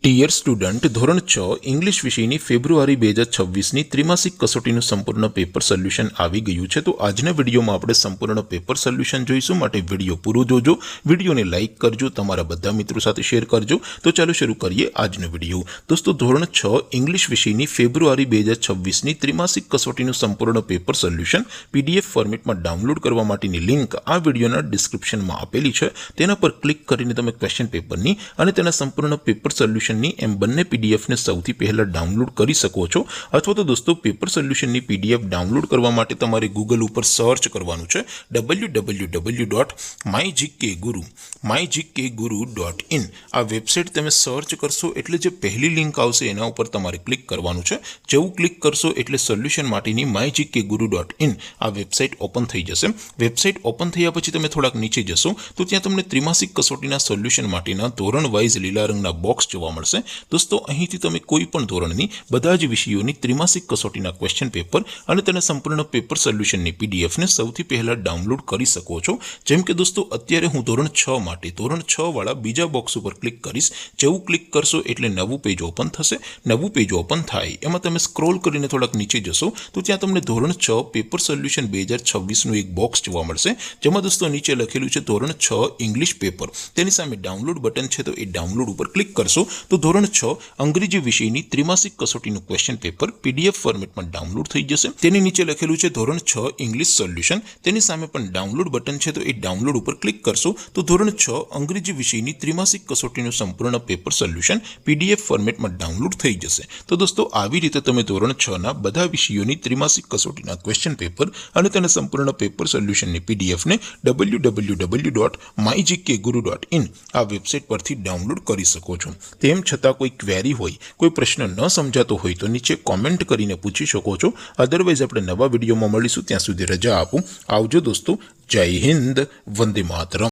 Dear student, ધોરણ 6 English વિષયની ફેબ્રુઆરી 2026ની ત્રિમાસિક કસોટીનું સંપૂર્ણ પેપર સોલ્યુશન આવી ગયું છે। તો આજના વિડીયોમાં આપણે સંપૂર્ણ પેપર સોલ્યુશન જોઈશું, માટે વિડીયો પૂરો જોજો, વિડીયોને લાઇક કરજો, તમારા બધા મિત્રો સાથે શેર કરજો। તો ચાલો શરૂ કરીએ આજનો વિડીયો। દોસ્તો, ધોરણ 6 ઇંગ્લિશ વિષયની ફેબ્રુઆરી 2026ની ત્રિમાસિક કસોટીનું સંપૂર્ણ પેપર સોલ્યુશન PDF ફોર્મેટમાં ડાઉનલોડ કરવા માટેની લિંક આ વિડીયોના ડિસ્ક્રિપ્શનમાં આપેલી છે। તેના પર ક્લિક કરીને તમે ક્વેશ્ચન પેપરની અને તેના સંપૂર્ણ પેપર સોલ્યુશન એમ બંને PDF ને સૌથી પહેલા ડાઉનલોડ કરી શકો છો। અથવા તો દોસ્તો, પેપર સોલ્યુશનની PDF ડાઉનલોડ કરવા માટે તમારે ગૂગલ ઉપર સર્ચ કરવાનું છે www.mygkguru.in। આ વેબસાઇટ તમે સર્ચ કરશો એટલે જે પહેલી લિંક આવશે એના ઉપર તમારે ક્લિક કરવાનું છે। જેવું ક્લિક કરશો એટલે સોલ્યુશન માટેની mygkguru.in આ વેબસાઇટ ઓપન થઈ જશે। વેબસાઇટ ઓપન થયા પછી તમે થોડાક નીચે જશો તો ત્યાં તમને ત્રિમાસિક કસોટીના સોલ્યુશન માટેના ધોરણ વાઇઝ લીલા રંગના બોક્સ જોવા મળશે। દોસ્તો, અહીંથી તમે કોઈ પણ ધોરણની બધા જ વિષયોની ત્રિમાસિક કસોટીના ક્વેશ્ચન પેપર અને તેના સંપૂર્ણ પેપર સોલ્યુશનની PDF ને સૌથી પહેલા ડાઉનલોડ કરી શકો છો। જેમ કે દોસ્તો, અત્યારે હું ધોરણ 6 માટે ધોરણ 6 વાળા બીજા બોક્સ ઉપર ક્લિક કરીશ। જેવું ક્લિક કરશો એટલે નવું પેજ ઓપન થશે। નવું પેજ ઓપન થાય એમાં તમે સ્ક્રોલ કરીને થોડાક નીચે જશો તો ત્યાં તમને ધોરણ 6 પેપર સોલ્યુશન 2026નું એક બોક્સ જોવા મળશે, જેમાં દોસ્તો નીચે લખેલું છે ધોરણ 6 ઇંગ્લિશ પેપર। તેની સામે ડાઉનલોડ બટન છે, તો એ ડાઉનલોડ ઉપર ક્લિક કરશો તો ધોરણ 6 અંગ્રેજી વિષયની ત્રિમાસિક કસોટીનું ક્વેશ્ચન પેપર PDF ફોર્મેટમાં ડાઉનલોડ થઈ જશે। તેની નીચે લખેલું છે ધોરણ 6 ઇંગ્લિશ સોલ્યુશન। તેની સામે પણ ડાઉનલોડ બટન છે, તો એ ડાઉનલોડ ઉપર ક્લિક કરશો તો ધોરણ 6 અંગ્રેજી વિષયની ત્રિમાસિક કસોટીનું સંપૂર્ણ પેપર સોલ્યુશન PDF ફોર્મેટમાં ડાઉનલોડ થઈ જશે। તો દોસ્તો, આવી રીતે તમે ધોરણ 6ના બધા વિષયોની ત્રિમાસિક કસોટીના ક્વેશ્ચન પેપર અને તેના સંપૂર્ણ પેપર સોલ્યુશનની PDF ને www.mygkguru.in આ વેબસાઇટ પરથી ડાઉનલોડ કરી શકો છો। તેમ છતાં કોઈ ક્વેરી હોય, કોઈ પ્રશ્ન ન સમજાતો હોય તો નીચે કોમેન્ટ કરીને પૂછી શકો છો। અધરવાઇઝ આપણે નવા વિડીયોમાં મળીશું, ત્યાં સુધી રજા આપો। આવજો દોસ્તો, જય હિન્દ, વંદે માતરમ।